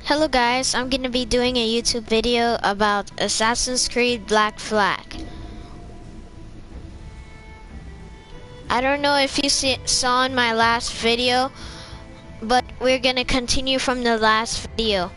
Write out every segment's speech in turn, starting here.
Hello guys, I'm gonna be doing a YouTube video about Assassin's Creed Black Flag. I don't know if you saw in my last video, but we're gonna continue from the last video.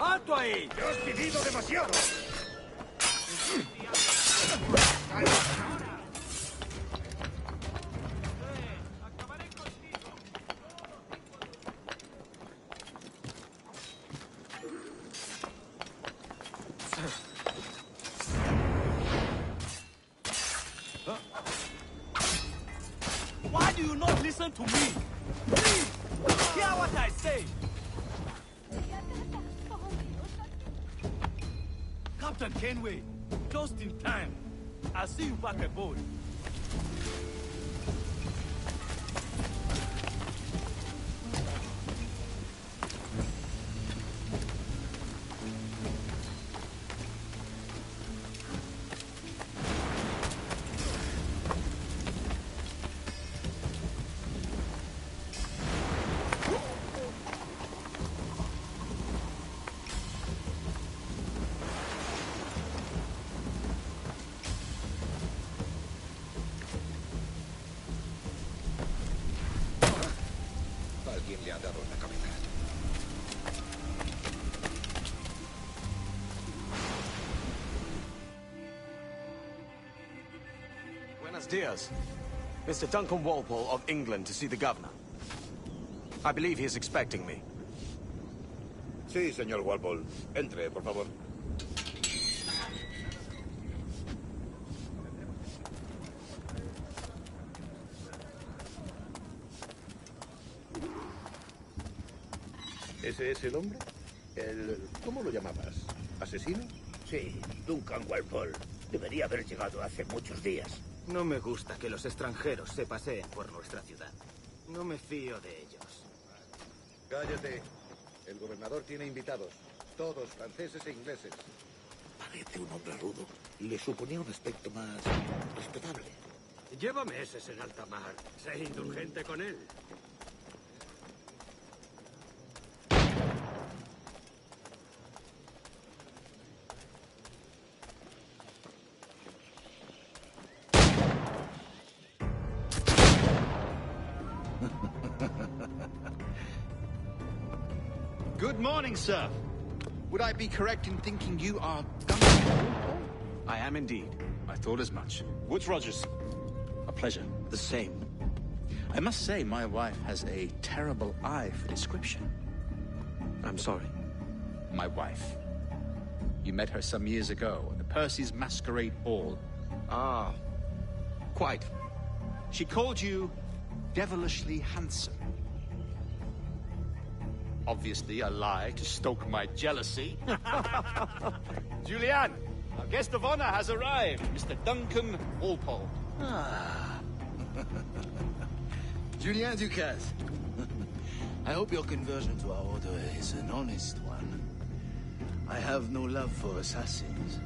¡Alto ahí! ¡Te has pedido demasiado! Why do you not listen to me? Please, hear what I say. Captain Kenway, just in time. I'll see you back aboard. Alguien le ha dado en la cabeza. Buenos dias. Mr. Duncan Walpole of England to see the governor. I believe he is expecting me. Sí, señor Walpole. Entre, por favor. ¿Ese es el hombre? ¿Cómo lo llamabas? ¿Asesino? Sí, Duncan Walpole. Debería haber llegado hace muchos días. No me gusta que los extranjeros se paseen por nuestra ciudad. No me fío de ellos. Cállate. El gobernador tiene invitados. Todos franceses e ingleses. Parece un hombre rudo. Le suponía un aspecto más respetable. Lleva meses en alta mar. Sé indulgente con él. Good morning, sir. Would I be correct in thinking you are Duncan? I am indeed. I thought as much. Woods Rogers. A pleasure. The same. I must say, my wife has a terrible eye for description. I'm sorry. My wife. You met her some years ago at the Percy's Masquerade Ball. Ah, quite. She called you devilishly handsome. Obviously a lie to stoke my jealousy. Julianne, our guest of honor has arrived, Mr. Duncan Walpole. Ah. Julien Ducasse. I hope your conversion to our order is an honest one. I have no love for assassins,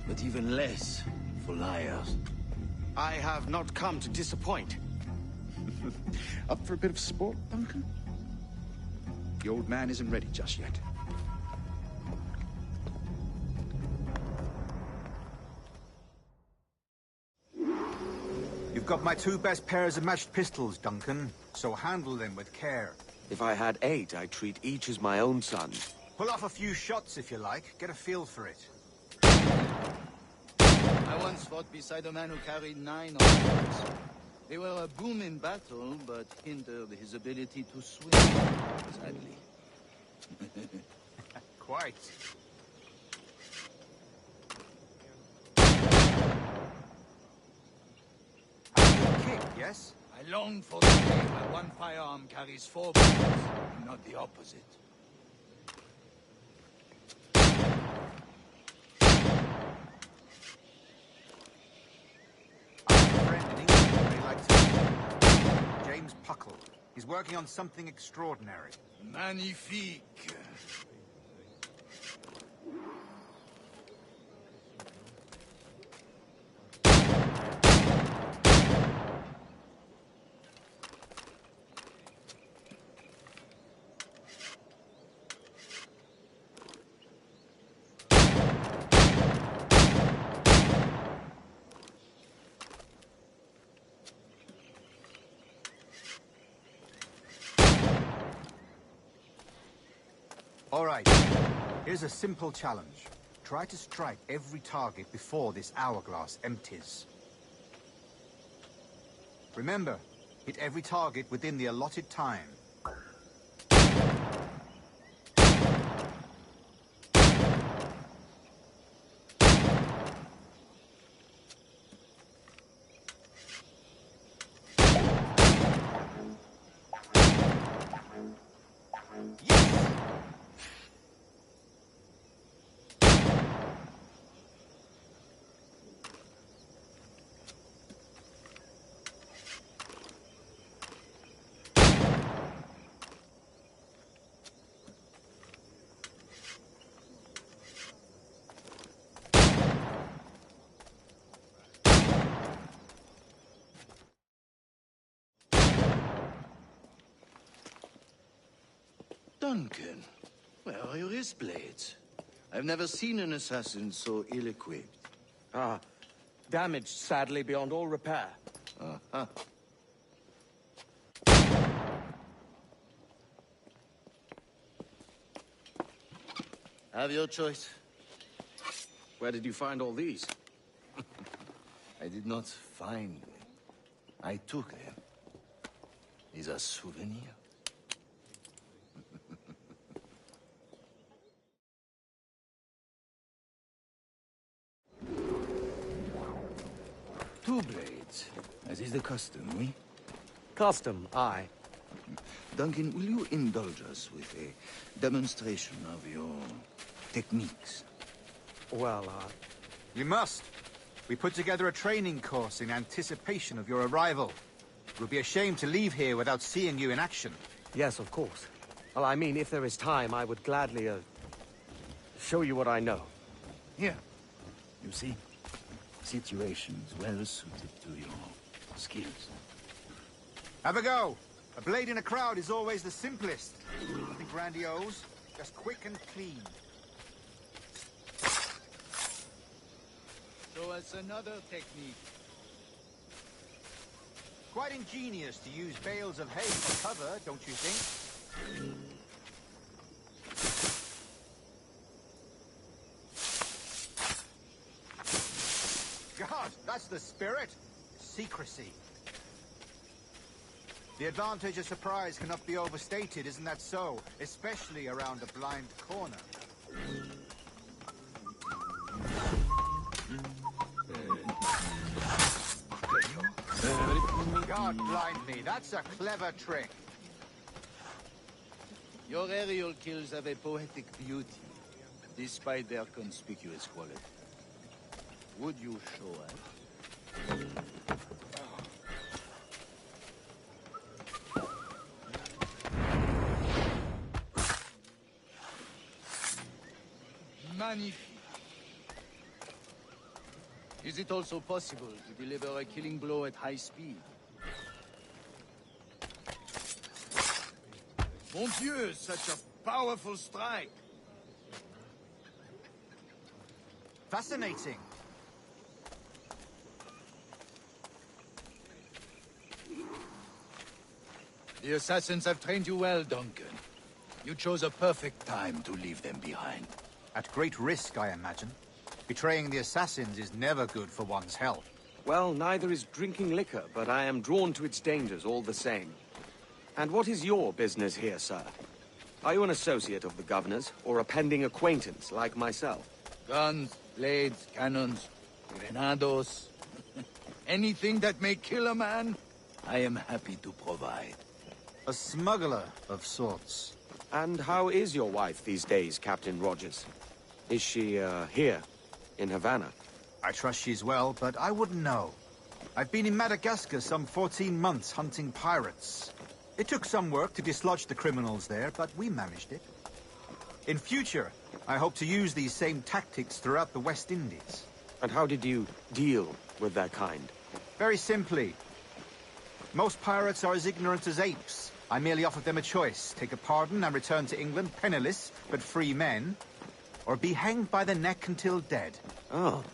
but even less for liars. I have not come to disappoint. Up for a bit of sport, Duncan? The old man isn't ready just yet. You've got my 2 best pairs of matched pistols, Duncan, so handle them with care. If I had 8, I'd treat each as my own son. Pull off a few shots if you like, get a feel for it. I once fought beside a man who carried 9 officers. They were a boom in battle, but hindered his ability to swim, sadly. Quite. Kick, yes? I long for the day where one firearm carries 4 bullets, not the opposite. I have a friend in England who may like to meet. James Puckle. He's working on something extraordinary. Magnifique. All right, here's a simple challenge. Try to strike every target before this hourglass empties. Remember, hit every target within the allotted time. Duncan, where are your wrist blades? I've never seen an assassin so ill-equipped. Ah, damaged sadly beyond all repair. Uh-huh. Have your choice. Where did you find all these? I did not find them. I took them. Is a souvenir. Two blades, as is the custom, oui? Custom, aye. Duncan, will you indulge us with a demonstration of your techniques? Well, You must. We put together a training course in anticipation of your arrival. It would be a shame to leave here without seeing you in action. yes, of course. Well, I mean, if there is time, I would gladly, show you what I know. Here, you see, situations well suited to your skills. Have a go. A blade in a crowd is always the simplest. Nothing grandiose, just quick and clean. Show us another technique. Quite ingenious to use bales of hay for cover, don't you think? God, that's the spirit. Secrecy. The advantage of surprise cannot be overstated, isn't that so? Especially around a blind corner. God blind me, that's a clever trick. Your aerial kills have a poetic beauty, despite their conspicuous quality. Would you show us? Magnifique. Is it also possible to deliver a killing blow at high speed? Mon Dieu, such a powerful strike! Fascinating. The assassins have trained you well, Duncan. You chose a perfect time to leave them behind. At great risk, I imagine. Betraying the assassins is never good for one's health. Well, neither is drinking liquor, but I am drawn to its dangers all the same. And what is your business here, sir? Are you an associate of the governor's, or a pending acquaintance like myself? Guns, blades, cannons, grenados. Anything that may kill a man, I am happy to provide. A smuggler of sorts. And how is your wife these days, Captain Rogers? Is she, here, in Havana? I trust she's well, but I wouldn't know. I've been in Madagascar some 14 months hunting pirates. It took some work to dislodge the criminals there, but we managed it. In future, I hope to use these same tactics throughout the West Indies. And how did you deal with their kind? Very simply. Most pirates are as ignorant as apes. I merely offered them a choice. Take a pardon and return to England penniless, but free men, or be hanged by the neck until dead. Oh.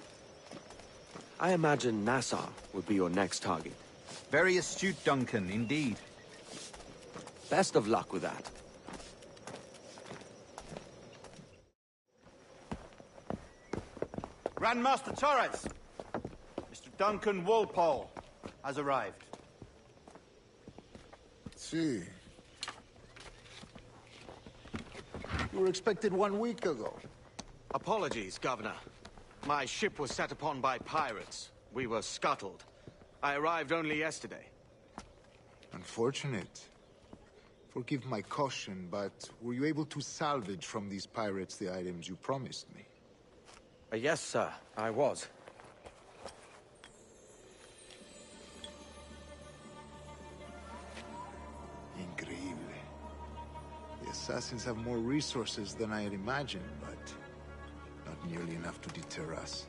I imagine Nassau would be your next target. Very astute, Duncan, indeed. Best of luck with that. Grandmaster Torres! Mr. Duncan Walpole has arrived. See. You were expected 1 week ago. Apologies, Governor. My ship was set upon by pirates. We were scuttled. I arrived only yesterday. Unfortunate. Forgive my caution, but were you able to salvage from these pirates the items you promised me? Yes, sir, I was. Increíble. The assassins have more resources than I had imagined, but not nearly enough to deter us.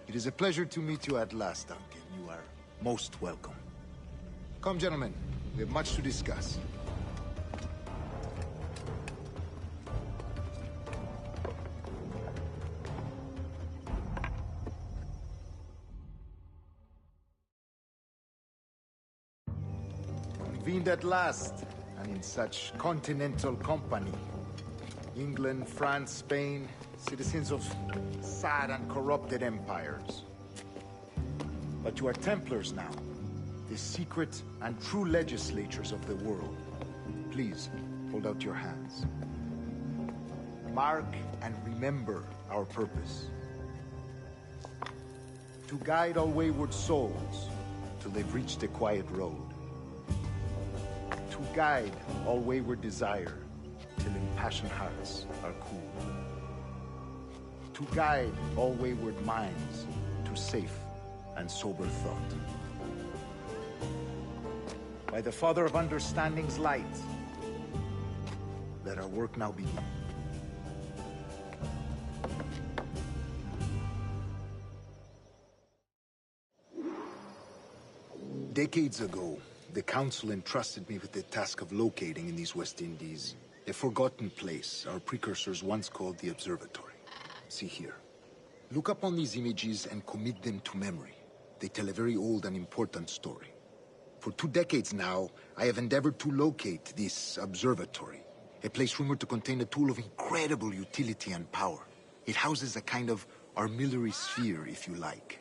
It is a pleasure to meet you at last, Duncan. You are most welcome. Come, gentlemen. We have much to discuss. Convened at last, and in such continental company. England, France, Spain, citizens of sad and corrupted empires. But you are Templars now, the secret and true legislatures of the world. Please, hold out your hands. Mark and remember our purpose. To guide all wayward souls till they've reached a quiet road. To guide all wayward desire till impassioned hearts are cool. To guide all wayward minds to safe and sober thought. By the Father of Understanding's light, let our work now begin. Decades ago, the Council entrusted me with the task of locating in these West Indies a forgotten place our precursors once called the Observatory. See here. Look upon these images and commit them to memory. They tell a very old and important story. For 2 decades now, I have endeavored to locate this observatory, a place rumored to contain a tool of incredible utility and power. It houses a kind of armillary sphere, if you like.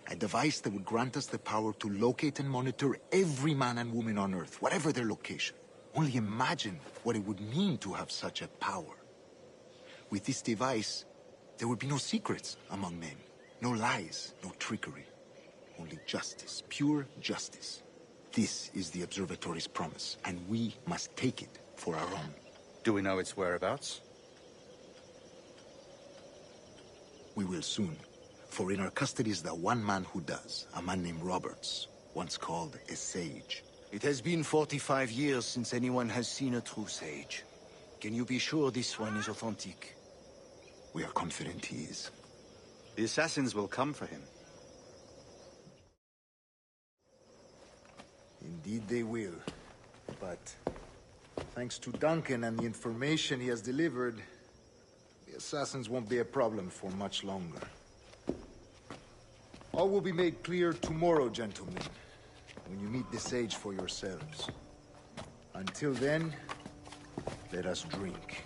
A device that would grant us the power to locate and monitor every man and woman on Earth, whatever their location. Only imagine what it would mean to have such a power. With this device, there would be no secrets among men, no lies, no trickery. Only justice, pure justice. This is the Observatory's promise, and we must take it for our own. Do we know its whereabouts? We will soon. For in our custody is the one man who does, a man named Roberts, once called a sage. It has been 45 years since anyone has seen a true sage. Can you be sure this one is authentic? We are confident he is. The assassins will come for him. Indeed they will. But thanks to Duncan and the information he has delivered, the assassins won't be a problem for much longer. All will be made clear tomorrow, gentlemen, when you meet the sage for yourselves. Until then, let us drink.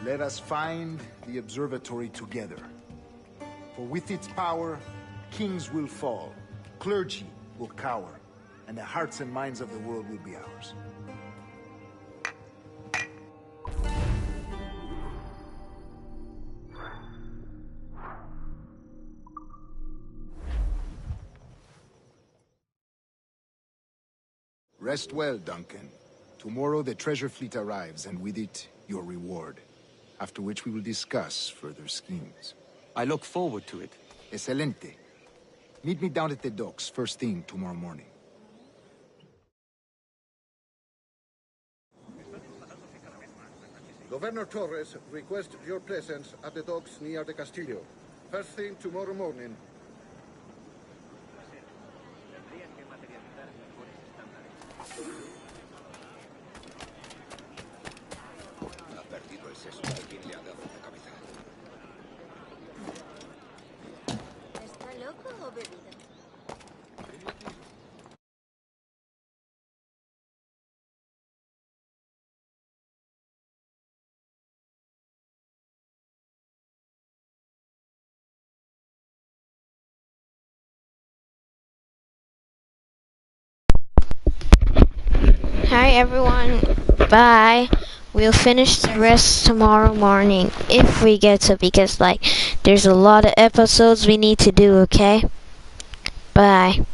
Let us find the observatory together. For with its power, kings will fall, clergy will cower, and the hearts and minds of the world will be ours. Rest well, Duncan. Tomorrow the treasure fleet arrives, and with it, your reward. After which we will discuss further schemes. I look forward to it. Excelente. Meet me down at the docks first thing tomorrow morning. Governor Torres requests your presence at the docks near the Castillo. First thing tomorrow morning. Ha perdido el seso. Alguien le ha dado en la cabeza. ¿Está loco o bebido? Hi everyone, bye. We'll finish the rest tomorrow morning if we get to, because like there's a lot of episodes we need to do, okay? Bye.